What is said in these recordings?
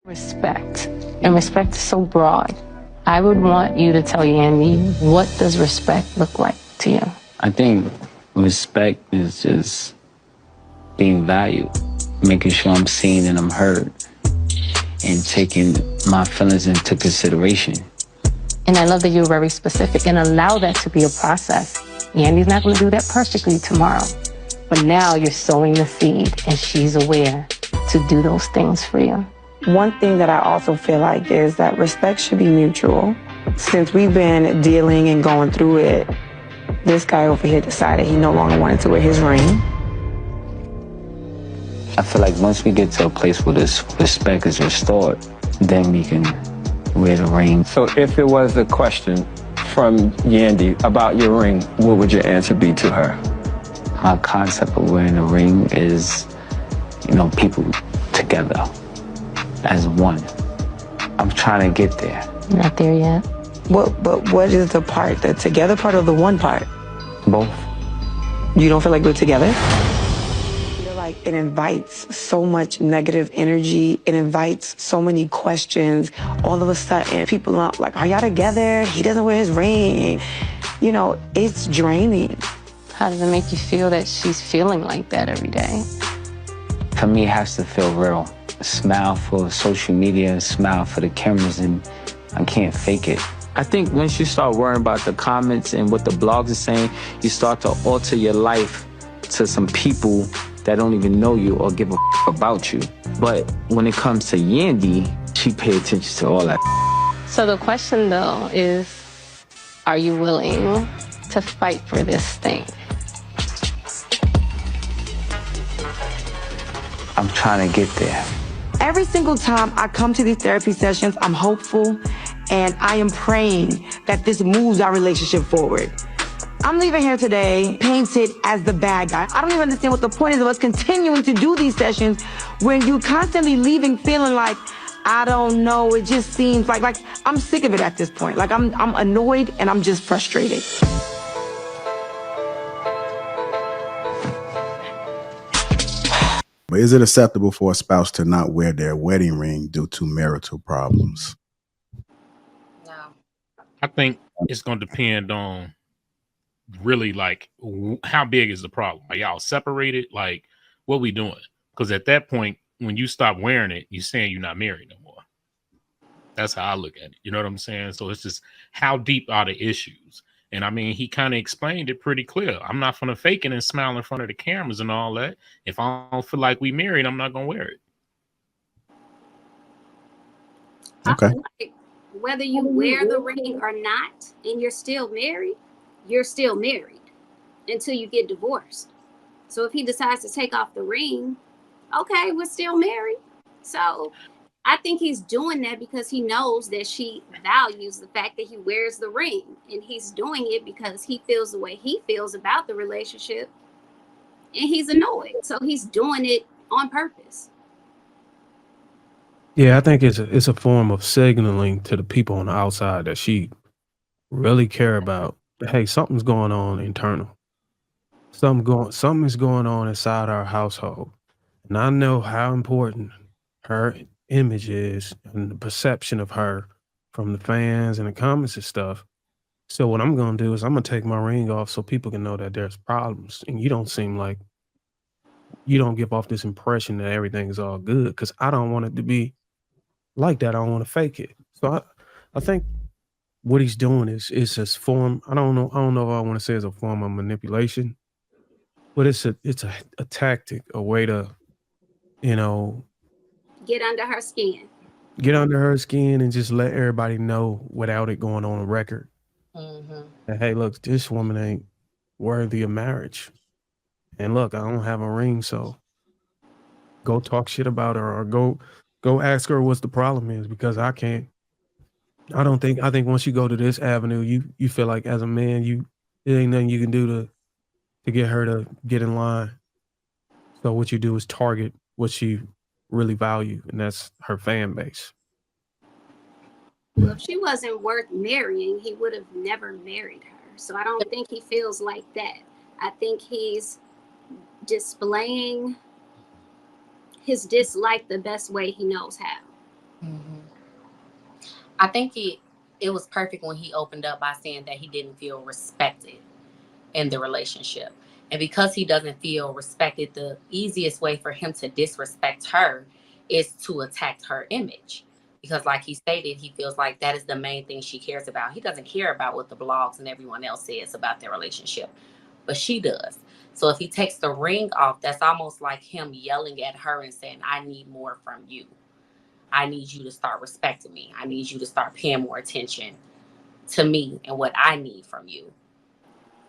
Respect. And respect is so broad. I would want you to tell Yandy, what does respect look like to you? I think respect is just being valued, making sure I'm seen and I'm heard, and taking my feelings into consideration. And I love that you're very specific and allow that to be a process. Yandy's not going to do that perfectly tomorrow. But now you're sowing the seed and she's aware to do those things for you. One thing that I also feel like is that respect should be mutual. Since we've been dealing and going through it, this guy over here decided he no longer wanted to wear his ring. I feel like once we get to a place where this respect is restored, then we can wear the ring. So if it was a question from Yandy about your ring, what would your answer be to her? My concept of wearing a ring is, people together as one. I'm trying to get there. Not there yet. But what is the part, the together part or the one part? Both. You don't feel like we're together? I feel like it invites so much negative energy. It invites so many questions. All of a sudden, people are like, are y'all together? He doesn't wear his ring. It's draining. How does it make you feel that she's feeling like that every day? For me, it has to feel real. A smile for social media, a smile for the cameras, and I can't fake it. I think once you start worrying about the comments and what the blogs are saying, you start to alter your life to some people that don't even know you or give a about you. But when it comes to Yandy, she pay attention to all that. So the question, though, is, are you willing to fight for this thing? I'm trying to get there. Every single time I come to these therapy sessions, I'm hopeful and I am praying that this moves our relationship forward. I'm leaving here today painted as the bad guy. I don't even understand what the point is of us continuing to do these sessions when you constantly leaving feeling like, I don't know, it just seems like I'm sick of it at this point. Like I'm annoyed and I'm just frustrated. But is it acceptable for a spouse to not wear their wedding ring due to marital problems? No. I think it's going to depend on really how big is the problem? Are y'all separated? Like, what we doing? Because at that point, when you stop wearing it, you're saying you're not married no more. That's how I look at it. You know what I'm saying? So it's just how deep are the issues? And I mean, he kind of explained it pretty clear. I'm not going to fake it and smile in front of the cameras and all that. If I don't feel like we married, I'm not going to wear it. Okay. I feel like whether you wear the ring or not, and you're still married until you get divorced. So if he decides to take off the ring, okay, we're still married. So I think he's doing that because he knows that she values the fact that he wears the ring, and he's doing it because he feels the way he feels about the relationship, and he's annoyed. So he's doing it on purpose. Yeah, I think it's a form of signaling to the people on the outside that she really care about. Hey, something's going on internal. Something is going on inside our household, and I know how important her image is and the perception of her from the fans and the comments and stuff. So what I'm going to do is I'm going to take my ring off so people can know that there's problems, and you don't seem like you don't give off this impression that everything is all good, because I don't want it to be like that. I don't want to fake it. So I think what he's doing is this form. I don't know if I want to say it's a form of manipulation, but it's a tactic, a way to, Get under her skin. Get under her skin and just let everybody know without it going on a record. Mm-hmm. That, hey, look, this woman ain't worthy of marriage. And look, I don't have a ring, so go talk shit about her, or go ask her what's the problem is, because I can't. I think once you go to this avenue, you feel like as a man, there ain't nothing you can do to get her to get in line. So what you do is target what she really value, and that's her fan base. Well, if she wasn't worth marrying, he would have never married her. So I don't think he feels like that. I think he's displaying his dislike the best way he knows how. I think it was perfect when he opened up by saying that he didn't feel respected in the relationship. And because he doesn't feel respected, the easiest way for him to disrespect her is to attack her image. Because, like he stated, he feels like that is the main thing she cares about. He doesn't care about what the blogs and everyone else says about their relationship, but she does. So if he takes the ring off, that's almost like him yelling at her and saying, I need more from you. I need you to start respecting me. I need you to start paying more attention to me and what I need from you,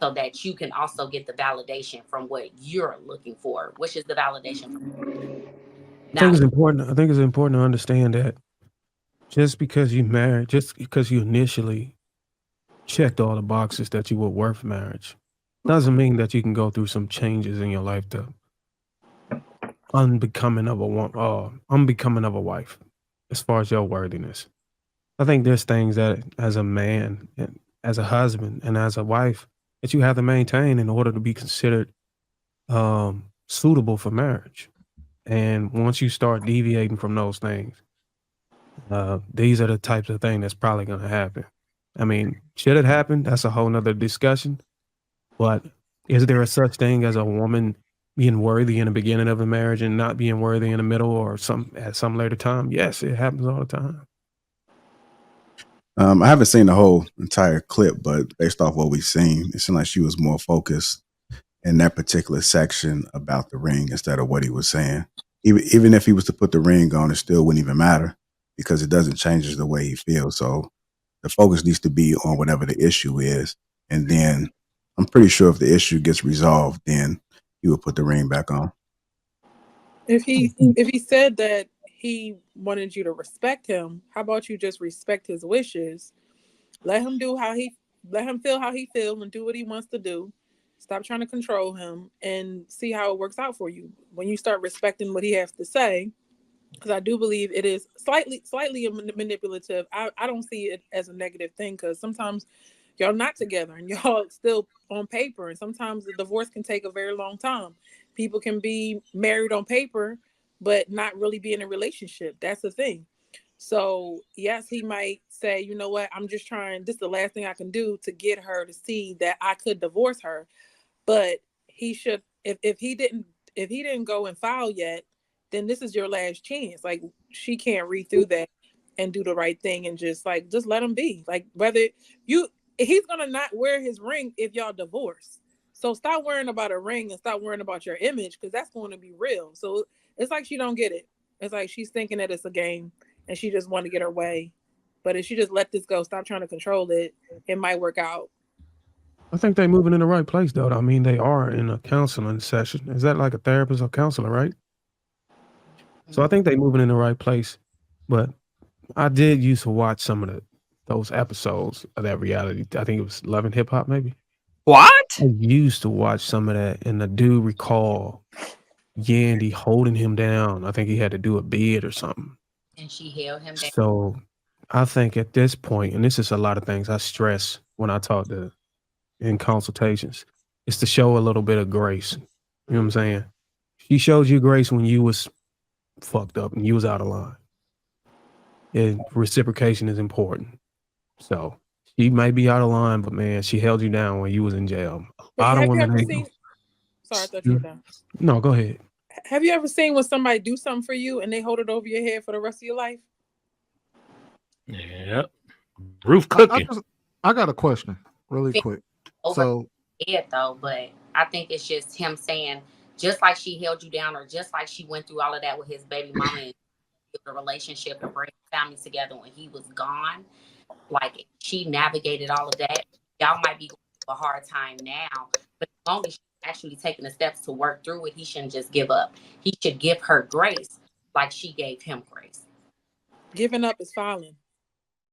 so that you can also get the validation from what you're looking for, which is the validation from I think now. it's important. I think it's important to understand that just because you married, just because you initially checked all the boxes that you were worth marriage, doesn't mean that you can go through some changes in your life to unbecoming of a wife, as far as your worthiness. I think there's things that as a man, and as a husband, and as a wife that you have to maintain in order to be considered suitable for marriage. And once you start deviating from those things, these are the types of things that's probably going to happen. I mean, should it happen? That's a whole nother discussion. But is there a such thing as a woman being worthy in the beginning of a marriage and not being worthy in the middle or at some later time? Yes, it happens all the time. I haven't seen the whole entire clip, but based off what we've seen, it seemed like she was more focused in that particular section about the ring instead of what he was saying. Even if he was to put the ring on, it still wouldn't even matter because it doesn't change the way he feels. So the focus needs to be on whatever the issue is. And then I'm pretty sure if the issue gets resolved, then he will put the ring back on. If he said that he wanted you to respect him, how about you just respect his wishes? Let him feel how he feels and do what he wants to do. Stop trying to control him and see how it works out for you. When you start respecting what he has to say, because I do believe it is slightly manipulative. I don't see it as a negative thing, because sometimes y'all not together and y'all still on paper, and sometimes the divorce can take a very long time. People can be married on paper but not really be in a relationship. That's the thing. So yes, he might say, you know what, I'm just trying, this is the last thing I can do to get her to see that I could divorce her. But he should, if he didn't go and file yet, then this is your last chance. Like, she can't read through that and do the right thing and just let him be. Like, he's gonna not wear his ring if y'all divorce. So stop worrying about a ring and stop worrying about your image, because that's going to be real. So it's like she don't get it. It's like she's thinking that it's a game and she just want to get her way. But if she just let this go, stop trying to control it, it might work out. I think they're moving in the right place, though. I mean, they are in a counseling session. Is that like a therapist or counselor, right? So I think they're moving in the right place. But I did used to watch some of those episodes of that reality. I think it was Love and Hip Hop, maybe. What? I used to watch some of that, and the dude recall Yandy holding him down. I think he had to do a bid or something. And she held him down. So I think at this point, and this is a lot of things I stress when I talk in consultations, is to show a little bit of grace. You know what I'm saying? She showed you grace when you was fucked up and you was out of line. And reciprocation is important. So she might be out of line, but man, she held you down when you was in jail. A lot of women hate you. Sorry, I thought you were done. No, go ahead. Have you ever seen when somebody do something for you and they hold it over your head for the rest of your life? Yep. Roof cooking. I got a question really quick. Over it though, but I think it's just him saying, just like she held you down, or just like she went through all of that with his baby mama and the relationship and bring family together when he was gone. Like, she navigated all of that. Y'all might be going through a hard time now, but as long as she's actually taking the steps to work through it, he shouldn't just give up. He should give her grace like she gave him grace. Giving up is filing.